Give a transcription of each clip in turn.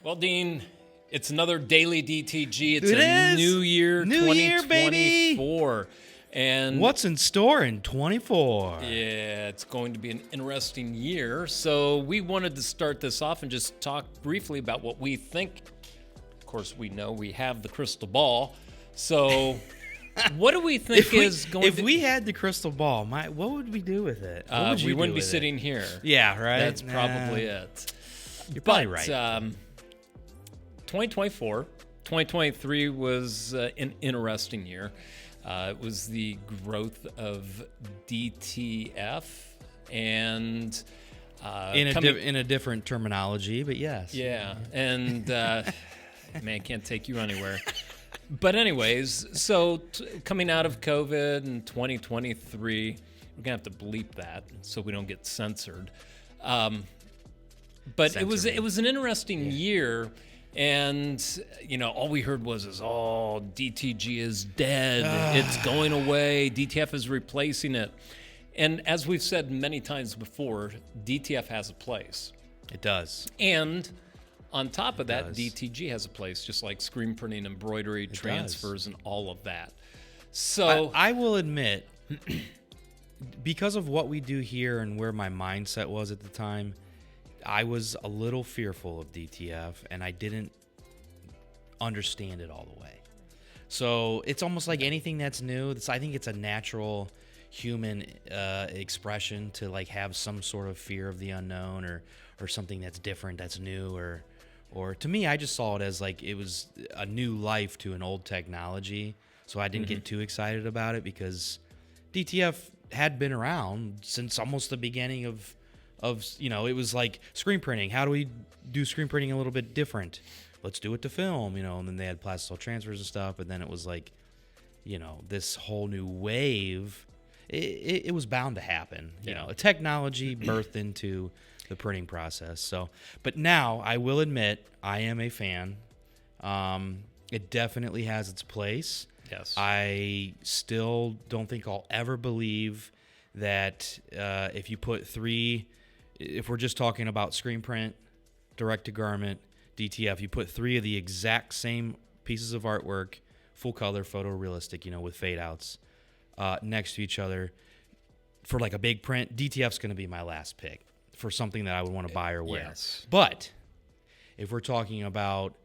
Well, Dean, it's another Daily DTG. It's It a is. new year, New year, 2024. And What's in store in 24? yeah, it's going to be an interesting year. So we wanted to start this off and just talk briefly about what we think. Of course, we know we have the crystal ball. So what do we think is going to... If we had the crystal ball, what would we do with it? What would you we do wouldn't be with it? sitting here. Yeah, right? That's probably it. You're probably right. 2024, 2023 was an interesting year. It was the growth of DTF and in a different terminology, but yes. Yeah, and man, can't take you anywhere. But anyways, so coming out of COVID in 2023, we're gonna have to bleep that so we don't get censored. But it was an interesting year, and all we heard was DTG is dead. It's going away. DTF is replacing it. And as we've said many times before, DTF has a place. It does. And on top of that, DTG has a place, just like screen printing, embroidery, transfers, and all of that. So I will admit, because of what we do here and where my mindset was at the time, I was a little fearful of DTF, and I didn't understand it all the way. So it's almost like anything that's new. I think it's a natural human expression to like have some sort of fear of the unknown or something that's different, that's new, or to me, I just saw it as like it was a new life to an old technology. So I didn't get too excited about it because DTF had been around since almost the beginning of it was like screen printing. How do we do screen printing a little bit different? Let's do it to film, and then they had plastic transfers and stuff. But then it was like, this whole new wave. It was bound to happen. A technology birthed into the printing process. So, but now I will admit I am a fan. It definitely has its place. yes, I still don't think I'll ever believe that if you put if we're just talking about screen print, direct-to-garment, DTF, you put three of the exact same pieces of artwork, full color, photorealistic, with fade-outs, next to each other for like a big print, DTF's going to be my last pick for something that I would want to buy or wear. Yes. But if we're talking about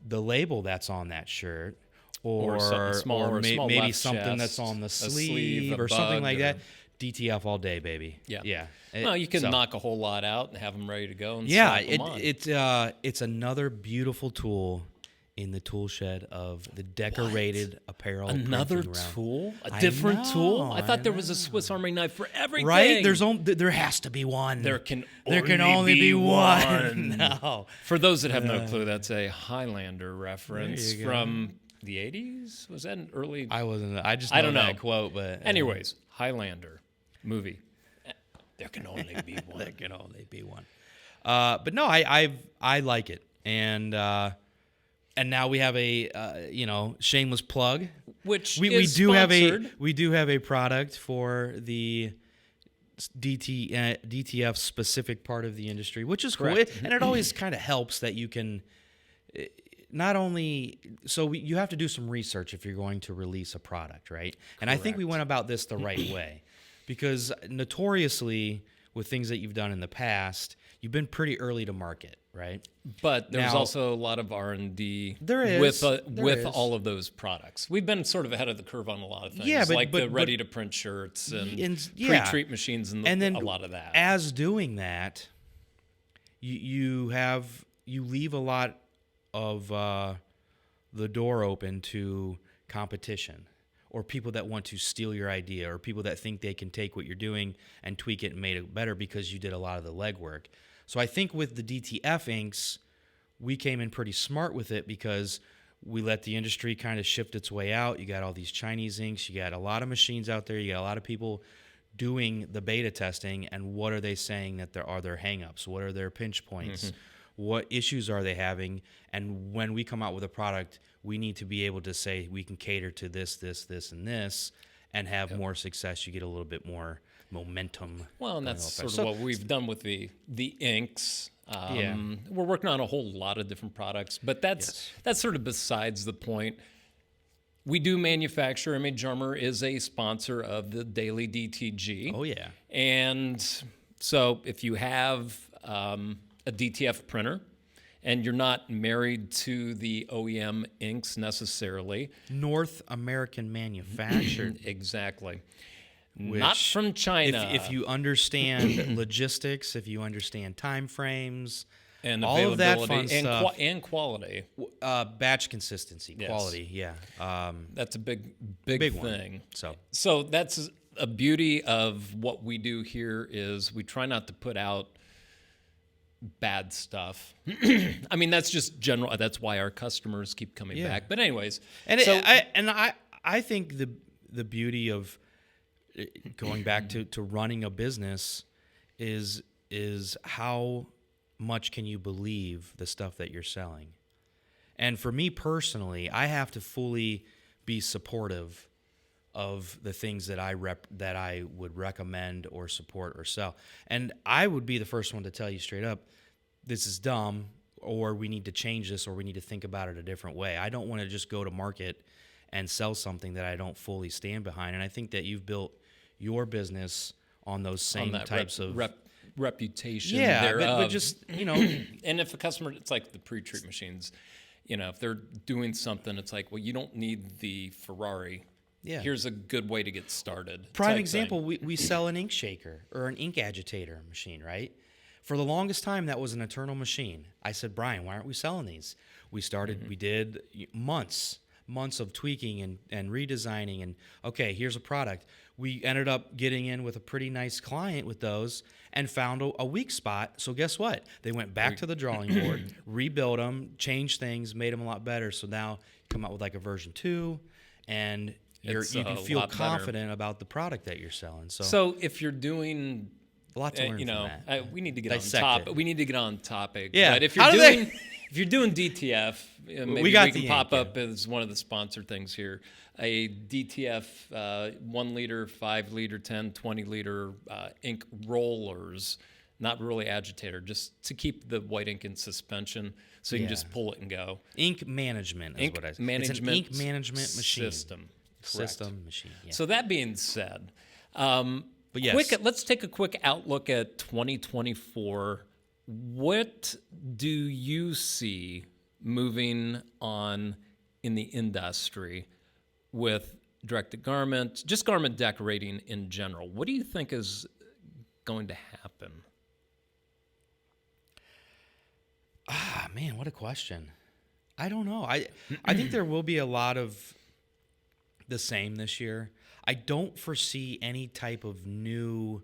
the label that's on that shirt, or something smaller, small maybe left something chest, that's on the a sleeve or a something bug, like that, DTF all day, baby. Yeah. Well, you can knock a whole lot out and have them ready to go. And slap them on. It's another beautiful tool in the tool shed of the decorated apparel. Another tool? A different tool? I thought there was a Swiss Army knife for everything. Right? There has to be one. There can only be one. No. For those that have no clue, that's a Highlander reference from the 80s? Was that an early? I just I don't know that quote, but anyways, Highlander movie. There can only be one. There can only be one. But no, I like it, and now we have a shameless plug, which we is do sponsored. we do have a product for the DTF specific part of the industry, which is Correct. cool, and it always kind of helps that you can. Not only you have to do some research if you're going to release a product, right? And I think we went about this the right way, because notoriously with things that you've done in the past, you've been pretty early to market, right? But there's also a lot of R&D with all of those products. We've been sort of ahead of the curve on a lot of things, like the ready-to-print shirts and pre-treat machines and then a lot of that. As doing that, you leave a lot of the door open to competition or people that want to steal your idea or people that think they can take what you're doing and tweak it and make it better because you did a lot of the legwork. So I think with the DTF inks, we came in pretty smart with it because we let the industry kind of shift its way out. You got all these Chinese inks. You got a lot of machines out there. You got a lot of people doing the beta testing, and what are they saying that there are their hangups? What are their pinch points? What issues are they having? And when we come out with a product, we need to be able to say we can cater to this, and this, and have more success. You get a little bit more momentum. Well, and that's sort of what we've done with the inks. Yeah. We're working on a whole lot of different products, but that's sort of besides the point. We do manufacture. Image Armor is a sponsor of the Daily DTG. Oh, yeah. And so if you have a DTF printer and you're not married to the OEM inks necessarily. North American manufactured. Exactly. Not from China. If you understand logistics, if you understand time frames, and all of that fun and stuff. And quality. Batch consistency, Yes. quality, yeah. That's a big one. thing. So that's a beauty of what we do here is we try not to put out bad stuff. I mean, that's just general. That's why our customers keep coming back. But anyways, and I think the beauty of going back to running a business is how much can you believe the stuff that you're selling. And for me personally, I have to fully be supportive of the things that I would recommend or support or sell. And I would be the first one to tell you straight up, this is dumb, or we need to change this, or we need to think about it a different way. I don't want to just go to market and sell something that I don't fully stand behind. And I think that you've built your business on those same types of reputation. Yeah, but just, and if a customer, it's like the pre-treat machines, if they're doing something, it's like, well, you don't need the Ferrari. Yeah. Here's a good way to get started. Prime example, we sell an ink shaker or an ink agitator machine, right? For the longest time, that was an internal machine. I said, Brian, why aren't we selling these? We did months of tweaking and redesigning, and okay, here's a product. We ended up getting in with a pretty nice client with those and found a weak spot. So guess what? They went back to the drawing board, rebuilt them, changed things, made them a lot better. So now you come out with like a version 2, and you can feel confident about the product that you're selling. So if you're doing a lot to learn from that. We need to get on topic. We need to get on topic. Yeah. But if you're doing DTF, maybe we can pop up as one of the sponsored things here. A DTF 1 liter, 5 liter, 10, 20 liter ink rollers, not really agitator, just to keep the white ink in suspension so you can just pull it and go. Ink management is what I said. It's an ink management machine. System machine. Yeah. So that being said, but yes. Let's take a quick outlook at 2024. What do you see moving on in the industry with direct-to-garment, just garment decorating in general? What do you think is going to happen? Man, what a question. I don't know. I think there will be a lot of the same this year. I don't foresee any type of new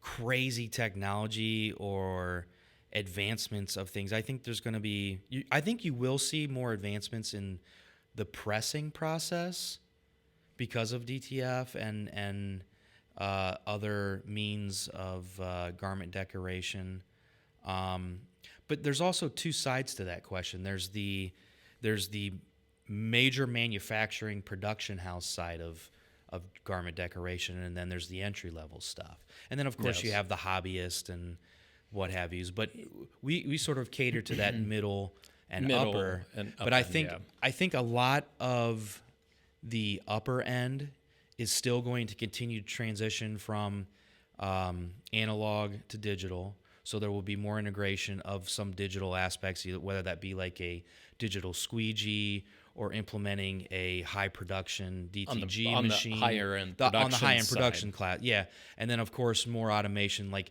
crazy technology or advancements of things. I think there's going to be, I think you will see more advancements in the pressing process because of DTF and other means of garment decoration. But there's also two sides to that question. There's the major manufacturing production house side of garment decoration, and then there's the entry level stuff. And then of course you have the hobbyist and what have yous. But we sort of cater to that middle and upper. But I think a lot of the upper end is still going to continue to transition from analog to digital. So there will be more integration of some digital aspects, whether that be like a digital squeegee or implementing a high production DTG machine. On the higher end production on the high end production class, yeah. And then of course more automation, like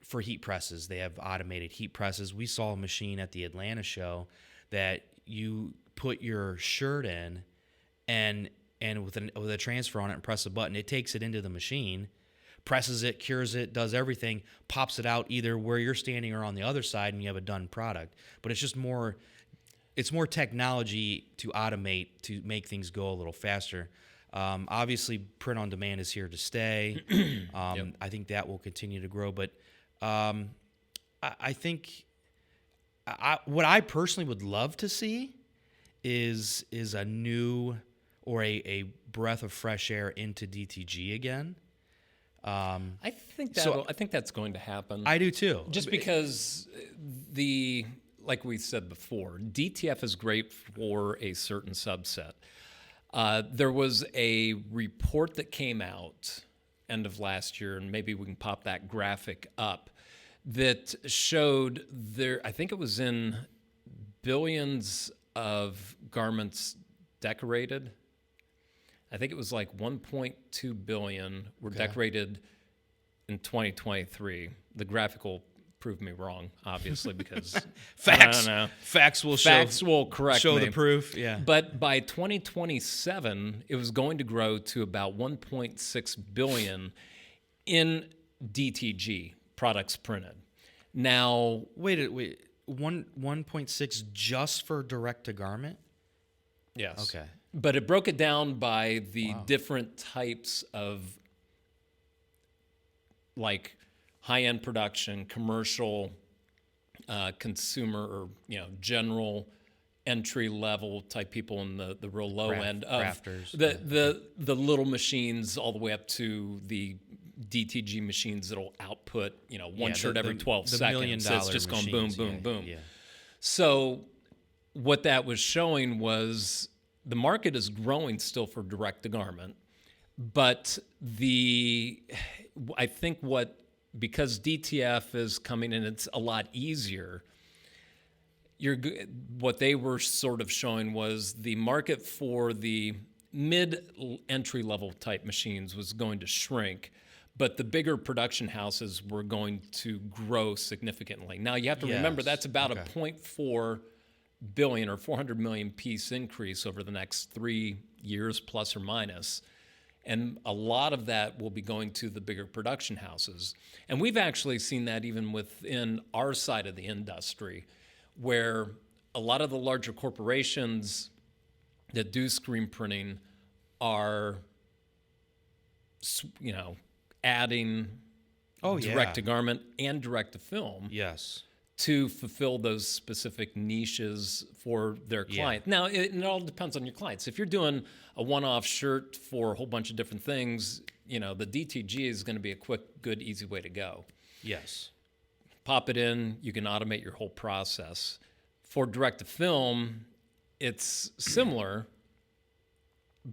for heat presses. They have automated heat presses. We saw a machine at the Atlanta show that you put your shirt in and with a transfer on it and press a button, it takes it into the machine, presses it, cures it, does everything, pops it out either where you're standing or on the other side, and you have a done product. But it's just more technology to automate, to make things go a little faster. Obviously, print on demand is here to stay. I think that will continue to grow. But I think what I personally would love to see is a new or a breath of fresh air into DTG again. I think I think that's going to happen. I do too. Just because like we said before, DTF is great for a certain subset. There was a report that came out end of last year, and maybe we can pop that graphic up, that showed I think it was in billions of garments decorated. I think it was like 1.2 billion were decorated in 2023. The graphic will prove me wrong, obviously, because facts. I don't know. Facts will correct show me. the proof. Yeah. But by 2027, it was going to grow to about 1.6 billion in DTG products printed. Now, wait, 1.6 just for direct to garment? yes. Okay. But it broke it down by the different types of like high-end production, commercial, consumer, or general entry-level type people in the real low end of crafters. the little machines all the way up to the DTG machines that'll output one shirt every 12 the seconds. It's just going boom, machines, boom, boom. Yeah. So what that was showing was the market is growing still for direct to garment, but I think because DTF is coming in, it's a lot easier. What they were sort of showing was the market for the mid-entry level type machines was going to shrink, but the bigger production houses were going to grow significantly. Now, you have to remember that's about a 0.4 billion or 400 million piece increase over the next 3 years, plus or minus. And a lot of that will be going to the bigger production houses. And we've actually seen that even within our side of the industry, where a lot of the larger corporations that do screen printing are, adding direct to garment and direct to film. Yes. To fulfill those specific niches for their client. Yeah. Now, it all depends on your clients. If you're doing a one-off shirt for a whole bunch of different things, the DTG is going to be a quick, good, easy way to go. Yes. Pop it in, you can automate your whole process. For direct to film, it's similar,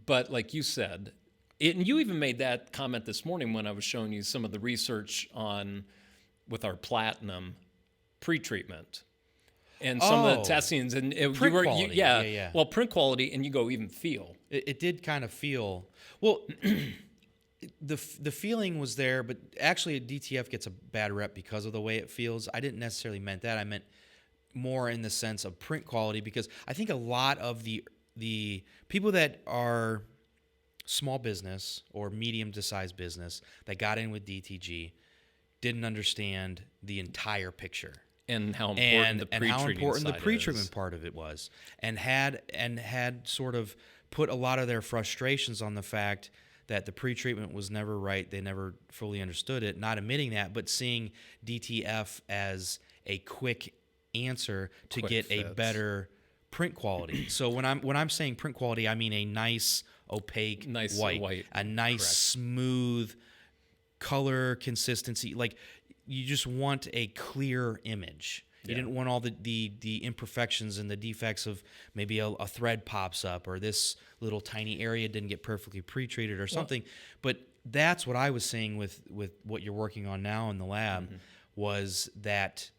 but like you said, and you even made that comment this morning when I was showing you some of the research with our platinum pre-treatment and some of the testings, and print quality. Well, print quality, and you go even feel. It did kind of feel well. the feeling was there, but actually DTF gets a bad rep because of the way it feels. I didn't necessarily meant that. I meant more in the sense of print quality, because I think a lot of the people that are small business or medium to size business that got in with DTG didn't understand the entire picture. And how important the pre-treatment part of it was, and had sort of put a lot of their frustrations on the fact that the pre-treatment was never right. They never fully understood it, not admitting that, but seeing DTF as a quick answer to get a better print quality. So when I'm saying print quality, I mean a nice opaque white, a nice smooth color consistency. Like, you just want a clear image. You didn't want all the imperfections and the defects of maybe a thread pops up, or this little tiny area didn't get perfectly pre-treated or something. But that's what I was saying with what you're working on now in the lab, was that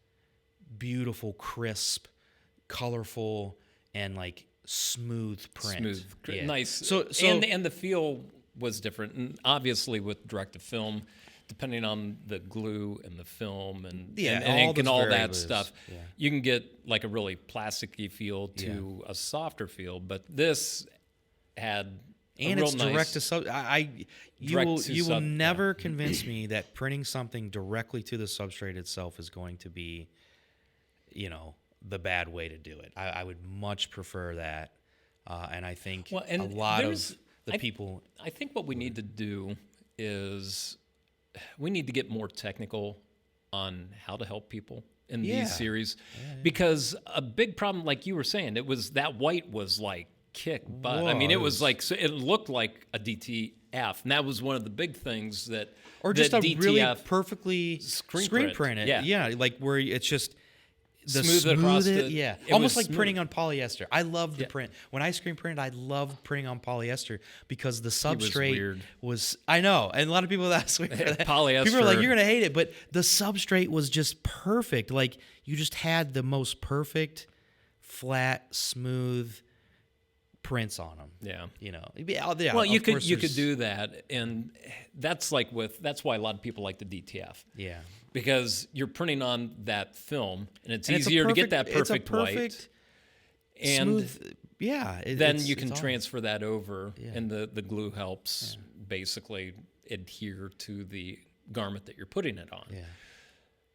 beautiful, crisp, colorful, and like smooth print. Nice. So and the feel was different. And obviously with direct to film, depending on the glue and the film and ink and all that stuff, you can get like a really plasticky feel to a softer feel. But this had and it's direct to sub. You will never convince me that printing something directly to the substrate itself is going to be, the bad way to do it. I would much prefer that, and I think a lot of the people. I think what we need to do is we need to get more technical on how to help people in these series, because a big problem, like you were saying, that white was like kick butt. I mean, it was like, so it looked like a DTF and that was one of the big things that or just that a DTF really perfectly screen print it. Yeah. Like where it's just Smooth it across it almost was like smooth. printing on polyester. I love the print. When I screen printed, I loved printing on polyester because the substrate weird. was I know, and a lot of people ask me for that. Polyester. People are like, "You're gonna hate it," but the substrate was just perfect. Like you just had the most perfect, flat, smooth prints on them. Yeah. You know. Well, you of could course you could there's- do that, and that's why a lot of people like the DTF. Yeah. Because you're printing on that film, and it's And it's a easier to get that it's a perfect white, perfect, and smooth. Yeah. then you it's can awesome. transfer that over, Yeah. and the glue helps basically adhere to the garment that you're putting it on. Yeah.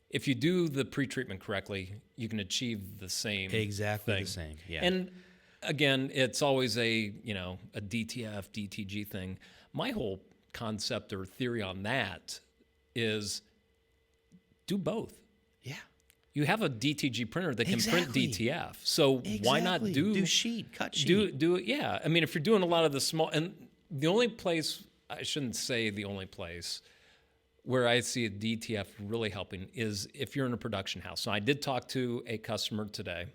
If you do the pre-treatment correctly, you can achieve the same Exactly thing. the same. Yeah. And again, it's always a DTF, DTG thing. My whole concept or theory on that is do both. yeah. You have a DTG printer that can Exactly. print DTF, so why not Exactly. do cut sheet? do it? Yeah, I mean, if you're doing a lot of the small, and the only place, I shouldn't say the only place where I see a DTF really helping is if you're in a production house. So I did talk to a customer today.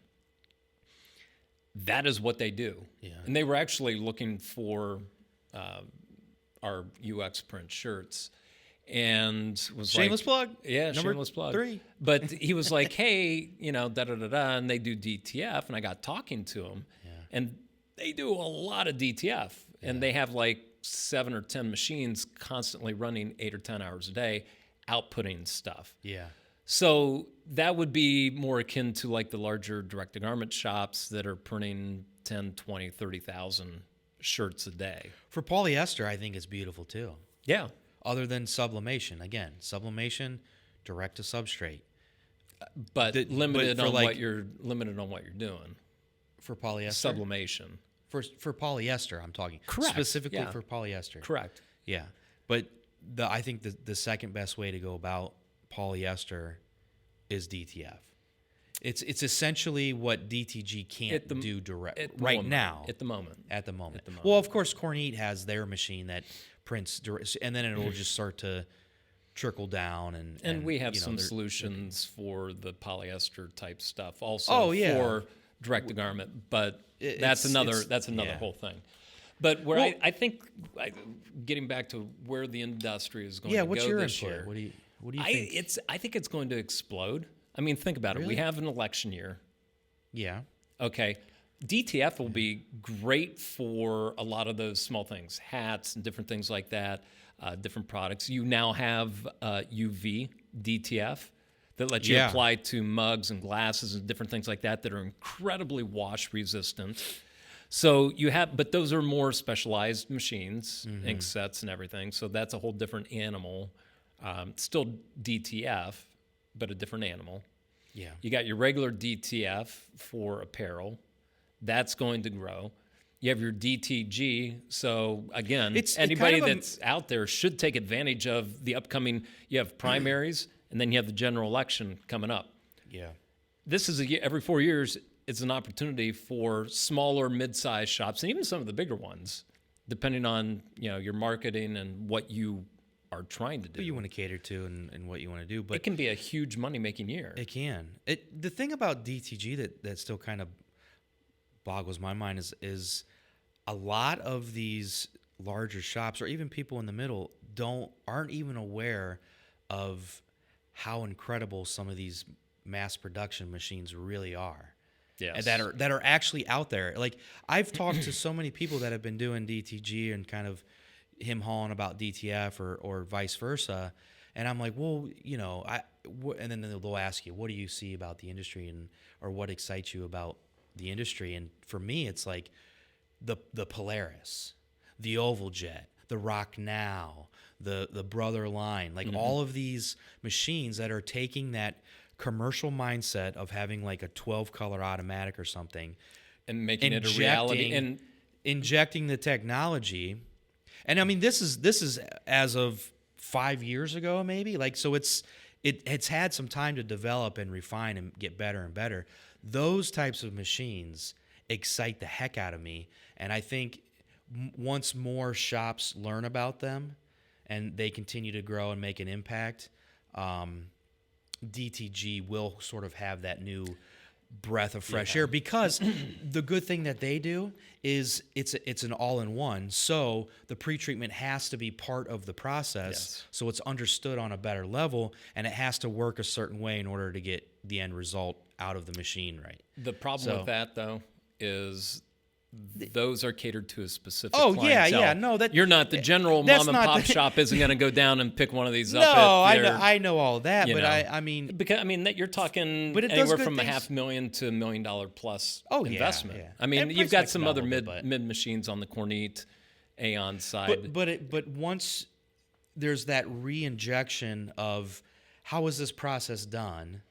That is what they do, and they were actually looking for our UX print shirts. And was Shameless plug. Yeah, Number shameless plug. 3. But he was like, hey, da-da-da-da, and they do DTF. And I got talking to him, and they do a lot of DTF. And they have like 7 or 10 machines constantly running 8 or 10 hours a day, outputting stuff. Yeah. So that would be more akin to like the larger direct-to-garment shops that are printing 10, 20, 30,000 shirts a day. For polyester, I think it's beautiful too. Yeah. Other than sublimation. Again, sublimation, direct to substrate. But limited for on like- what you're doing. For polyester? Sublimation. For polyester, I'm talking. Correct, Specifically yeah. for polyester. Correct. Yeah. But I think the second best way to go about polyester is DTF. It's essentially what DTG can't do direct right now. At the moment. At the moment. Well, of course, Kornit has their machine that prints, and then it'll just start to trickle down. And we have some they're- solutions for the polyester type stuff also for direct to garment, but that's another whole thing. But where I think, getting back to where the industry is going to what's go your this input? year, What do you think? I think it's going to explode. I mean, think about it. We Really? have an election year. Yeah. Okay. DTF will be great for a lot of those small things, hats and different things like that, different products. You now have UV DTF that lets you apply to mugs and glasses and different things like that are incredibly wash resistant. So you have, but those are more specialized machines, ink sets and everything. So that's a whole different animal. Still DTF, but a different animal. Yeah. You got your regular DTF for apparel. That's going to grow. You have your DTG. So again, anybody that's out there should take advantage of the upcoming. You have primaries, and then you have the general election coming up. Yeah. This is every 4 years. It's an opportunity for smaller, mid-sized shops, and even some of the bigger ones, depending on your marketing and what you are trying to do. What you want to cater to and what you want to do, but it can be a huge money-making year. It can. The thing about DTG that still kind of boggles my mind is a lot of these larger shops or even people in the middle aren't even aware of how incredible some of these mass production machines really are. Yes. And that are actually out there. Like I've talked to so many people that have been doing DTG and kind of him hauling about DTF or vice versa, and I'm like, well, and then they'll ask you, what do you see about the industry or what excites you about the industry? And for me, it's like the Polaris, the Oval Jet, the Rock Now, the Brother Line, like all of these machines that are taking that commercial mindset of having like a 12 color automatic or something and making it a reality and injecting the technology. And I mean, this is as of 5 years ago, maybe. Like, so it's had some time to develop and refine and get better and better. Those types of machines excite the heck out of me. And I think once more shops learn about them and they continue to grow and make an impact, DTG will sort of have that new breath of fresh air, because the good thing that they do is it's an all-in-one. So the pretreatment has to be part of the process, so it's understood on a better level, and it has to work a certain way in order to get the end result out of the machine right. The problem with that, though, is those are catered to a specific clientele. No, that you're not the general mom and pop shop isn't going to go down and pick one of these up. No, I know all that, but I mean, because that you're talking anywhere from $500,000 to $1 million plus investment. Yeah. I mean, you've got some other mid machines on the Kornit Aeon side, but once there's that re-injection of how is this process done,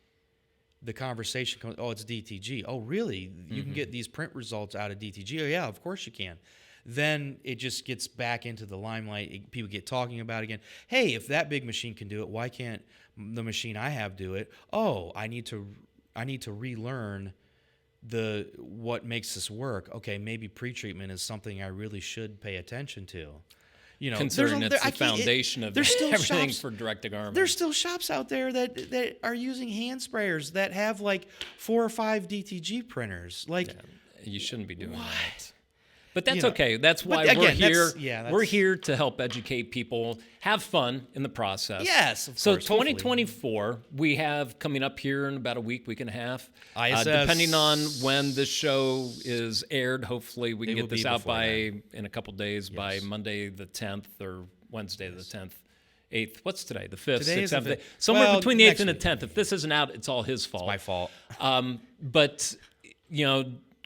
the conversation comes, oh, it's DTG. Oh, really? You can get these print results out of DTG? Oh, yeah, of course you can. Then it just gets back into the limelight. People get talking about it again. Hey, if that big machine can do it, why can't the machine I have do it? Oh, I need to relearn what makes this work. Okay, maybe pretreatment is something I really should pay attention to. Considering it's the foundation of everything for direct-to-garment. There's still shops out there that are using hand sprayers that have like 4 or 5 DTG printers. You shouldn't be doing that. But that's okay. That's why we're here. We're here to help educate people, have fun in the process. Yes, of so course. 2024, we have coming up here in about a week and a half. ISS. Depending on when this show is aired, hopefully we can get this out in a couple days, by Monday the 10th or Wednesday the 10th. 8th. What's today? The 5th, 6th, 7th. Somewhere between the 8th and the 10th. If this isn't out, it's all his fault. It's my fault. But,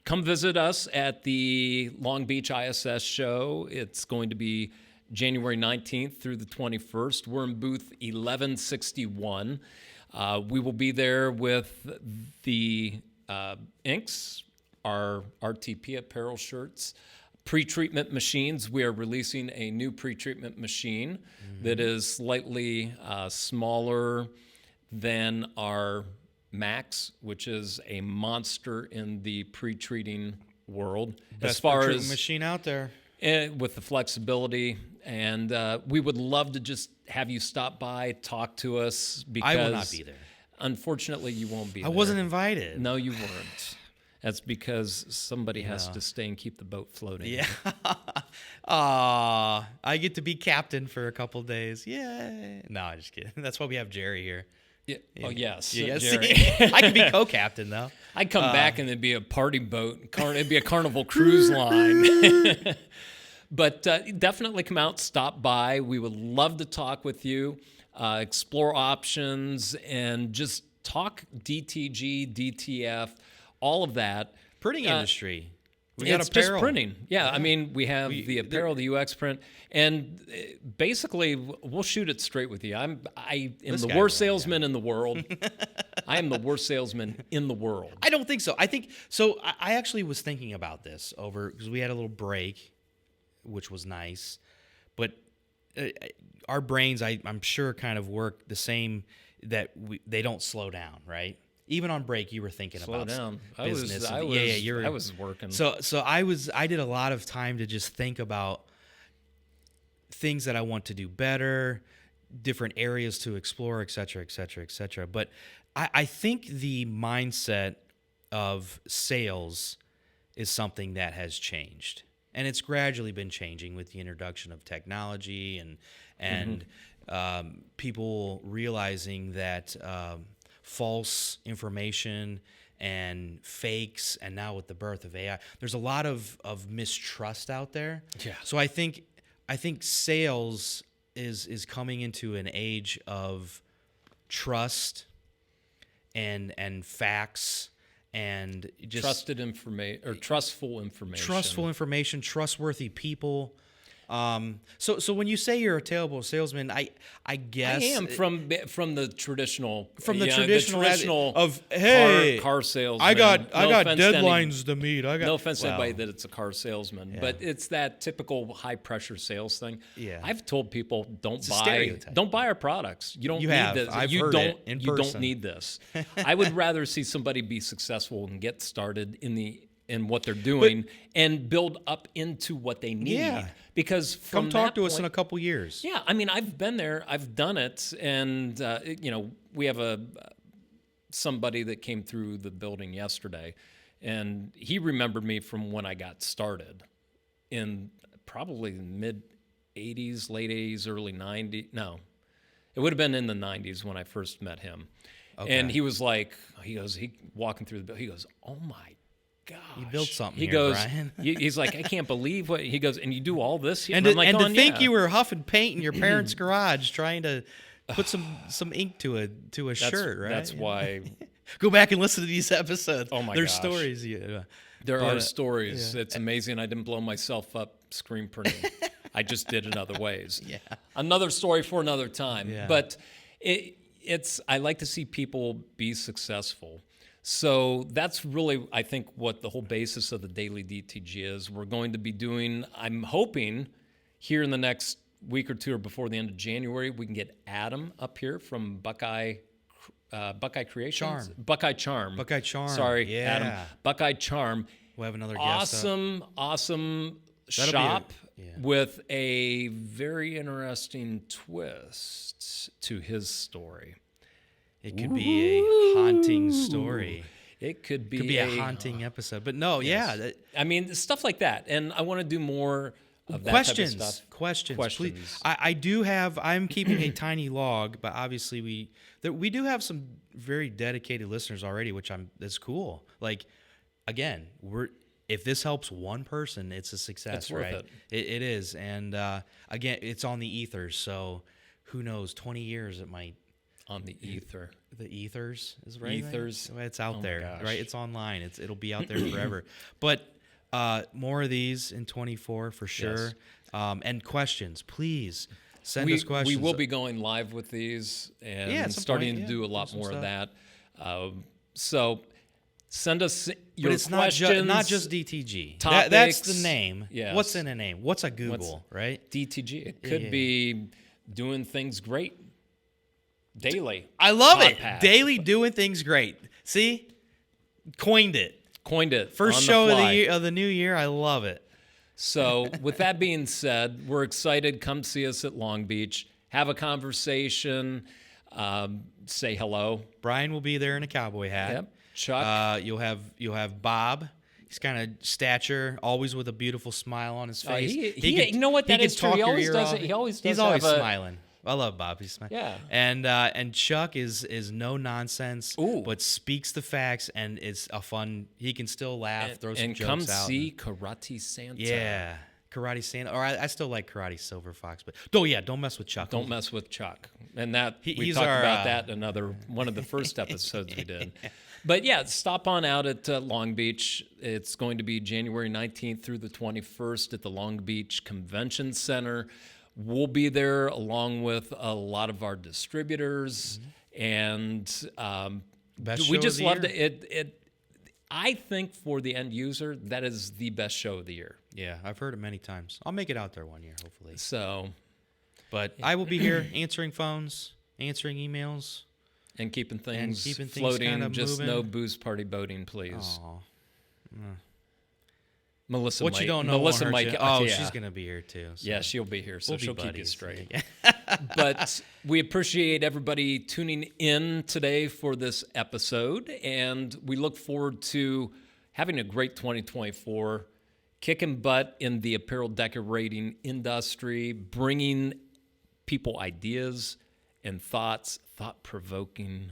come visit us at the Long Beach ISS show. It's going to be January 19th through the 21st. We're in booth 1161. We will be there with the inks, our RTP apparel shirts, pre-treatment machines. We are releasing a new pre-treatment machine that is slightly smaller than our Max, which is a monster in the pre-treating world. Best as far pre-treating as machine out there. With the flexibility. And we would love to just have you stop by, talk to us. Because I will not be there. Unfortunately, you won't be there. I wasn't invited. No, you weren't. That's because somebody has to stay and keep the boat floating. Yeah. I get to be captain for a couple days. Yay. No, I'm just kidding. That's why we have Jerry here. Yeah. Oh, yes. Jerry. I can be co-captain, though. I'd come back and it'd be a party boat. It'd be a Carnival cruise line. But definitely come out, stop by. We would love to talk with you, explore options, and just talk DTG, DTF, all of that. Printing industry. It's just printing. Yeah, I mean, we have the apparel, the UX print, and basically, we'll shoot it straight with you. I am the worst salesman in the world. I am the worst salesman in the world. I don't think so. I think so. I actually was thinking about this because we had a little break, which was nice, but our brains, I'm sure, kind of work the same. That they don't slow down, right? Even on break, you were thinking Slow about down. business. I was working. So I did a lot of time to just think about things that I want to do better, different areas to explore, et cetera, et cetera, et cetera. But I think the mindset of sales is something that has changed, and it's gradually been changing with the introduction of technology and people realizing that. False information and fakes, and now with the birth of AI, there's a lot of mistrust out there. Yeah. So I think sales is coming into an age of trust and facts and just trustful information, trustworthy people. So when you say you're a terrible salesman, I guess I am from the traditional of hey, car salesman. I got deadlines to meet. No offense to anybody that it's a car salesman, but it's that typical high pressure sales thing. Yeah. I've told people don't buy our products. You don't need this. You don't need this. I would rather see somebody be successful and get started in the in what they're doing and build up into what they need. Yeah. Because from Come talk that to us point- in a couple years. Yeah, I mean, I've been there, I've done it, and we have somebody that came through the building yesterday, and he remembered me from when I got started in probably mid '80s, late '80s, early '90s. No, it would have been in the '90s when I first met him. Okay. And he was like, he walking through the building, he goes, "Oh my gosh, You built something He here, goes, Brian." he's like, "I can't believe what." He goes, "And you do all this here?" And I'm to, like, and to think yeah. you were huffing paint in your parents' garage trying to put some ink to a shirt, right? That's why Go back and listen to these episodes. Oh my There's gosh. stories. Yeah. there But, are stories. yeah. It's amazing I didn't blow myself up screen printing. I just did it other ways. Yeah. Another story for another time. Yeah. But I like to see people be successful. So that's really, I think, what the whole basis of the Daily DTG is. We're going to be doing, I'm hoping, here in the next week or two or before the end of January, we can get Adam up here from Buckeye Creations? Charm. Buckeye Charm. Buckeye Charm. Sorry, Yeah. Adam. Buckeye Charm. We'll have another guest up. Awesome That'll be shop yeah. with a very interesting twist to his story. It could be a haunting story. It could be, Could be a haunting episode. But no, Yes. yeah. I mean, stuff like that. And I want to do more of that Questions. type of stuff. Questions. Please. Questions. I do have. I'm keeping a tiny log, but obviously we do have some very dedicated listeners already, which that's cool. Like, again, if this helps one person, it's a success, It's worth right? it. It is, and again, it's on the ethers. So who knows? 20 years, it might. On the ether. The ethers is right. Ethers. It's out Oh my there, gosh. right? It's online. It'll be out there forever. But more of these in 24 for sure. Yes. And questions, please send us We questions. will be going live with these and Yeah, at some starting point, to do a do lot some more of stuff. that. So send us your But it's questions. not just DTG. topics. That's the name. Yes. What's in a name? What's a Google, right? DTG. It could Yeah. be doing things great daily. I love it. Podcast. Daily doing things great. See? Coined it. Coined it. First on the show of the fly. year, of the new year. I love it. So, with that being said, we're excited. Come see us at Long Beach. Have a conversation. Say hello. Brian will be there in a cowboy hat. Yep. Chuck. You'll have Bob. He's kind of stature, always with a beautiful smile on his face. You know what? That is true. He always does it. He always does He's always have a- smiling. I love Bob. He's smiling. Yeah. And Chuck is no nonsense, Ooh. but speaks the facts and is a fun. He can still laugh, throw some and jokes come out. see Karate Santa. Yeah. Karate Santa, or I still like Karate Silver Fox, but don't mess with Chuck. Don't mess with Chuck. And that we He's talked our, about that in one of the first episodes we did. But yeah, stop on out at Long Beach. It's going to be January 19th through the 21st at the Long Beach Convention Center. We'll be there along with a lot of our distributors, and Best we show just of the loved year? it. I think for the end user, that is the best show of the year. Yeah, I've heard it many times. I'll make it out there one year, hopefully. So, But I will be here answering phones, answering emails. and keeping things keeping things floating, kinda just moving. no booze party boating, please. Aw. Melissa What might, you don't know Melissa won't hurt might you. get- Oh, yeah. she's gonna be here too. So Yeah, she'll be here, so we'll be she'll keep you buddies. straight. Yeah. But we appreciate everybody tuning in today for this episode, and we look forward to having a great 2024, kicking butt in the apparel decorating industry, bringing people ideas and thought-provoking,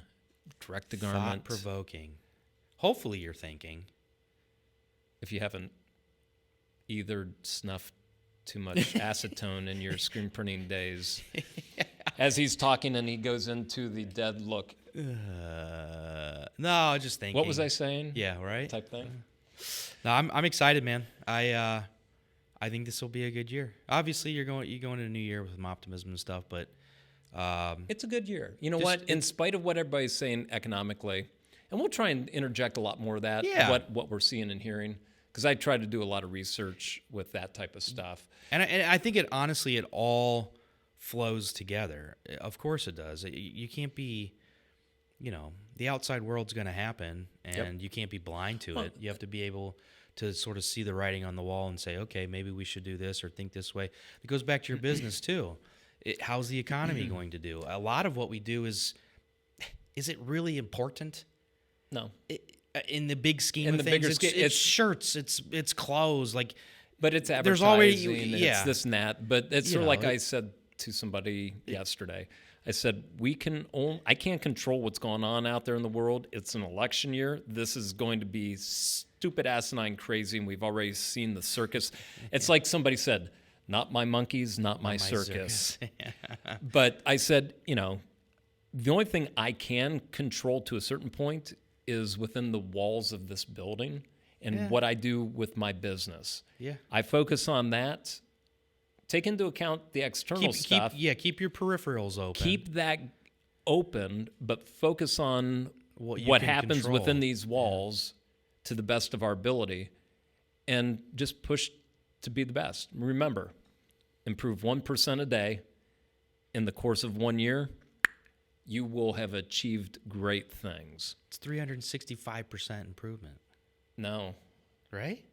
direct-to-garment. Thought-provoking. Hopefully, you're thinking. If you haven't either snuffed too much acetone in your screen printing days. As he's talking and he goes into the dead look. No, just thinking. What was I saying? Yeah, right. Type thing. No, I'm excited, man. I think this will be a good year. Obviously, you're going into a new year with some optimism and stuff, but It's a good year. You know Just- what? In spite of what everybody's saying economically, and we'll try and interject a lot more of that, Yeah. what we're seeing and hearing, because I try to do a lot of research with that type of stuff. and I think it honestly it all flows together. Of course, it does. You can't be, the outside world's going to happen, and you can't be blind to it. You have to be able to sort of see the writing on the wall and say, okay, maybe we should do this or think this way. It goes back to your business too. How's the economy going to do? A lot of what we do is it really important? No. In the big scheme of the things, bigger it's shirts, it's clothes, like. But it's advertising. There's already, it's this and that. But it's sort of like I said to somebody yesterday. I said, I can't control what's going on out there in the world. It's an election year. This is going to be stupid, asinine, crazy, and we've already seen the circus. It's like somebody said, not my monkeys, not my circus. But I said, the only thing I can control to a certain point is within the walls of this building and what I do with my business. Yeah. I focus on that. Take into account the external stuff. Keep your peripherals open. Keep that open, but focus on what happens control within these walls to the best of our ability, and just push to be the best. Remember, improve 1% a day in the course of 1 year, you will have achieved great things. It's 365% improvement. No. Right?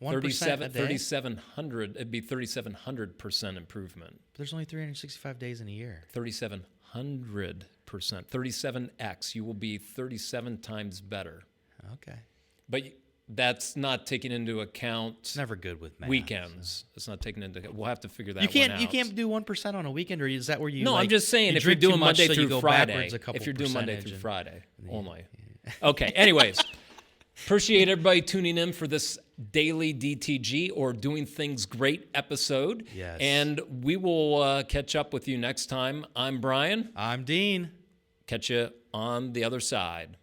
1% a day? 3,700. It'd be 3,700% improvement. But there's only 365 days in a year. 3,700%. 37x. You will be 37 times better. Okay. But that's not taking into account. It's never good with math. Weekends. It's not taking into account. We'll have to figure that one out. You can't do 1% on a weekend, or is that where you? No, I'm just saying if you're doing Monday through Friday. If you're doing Monday through Friday only. Okay. Anyways. Appreciate everybody tuning in for this Daily DTG or Doing Things Great episode. Yes. And we will catch up with you next time. I'm Brian. I'm Dean. Catch you on the other side.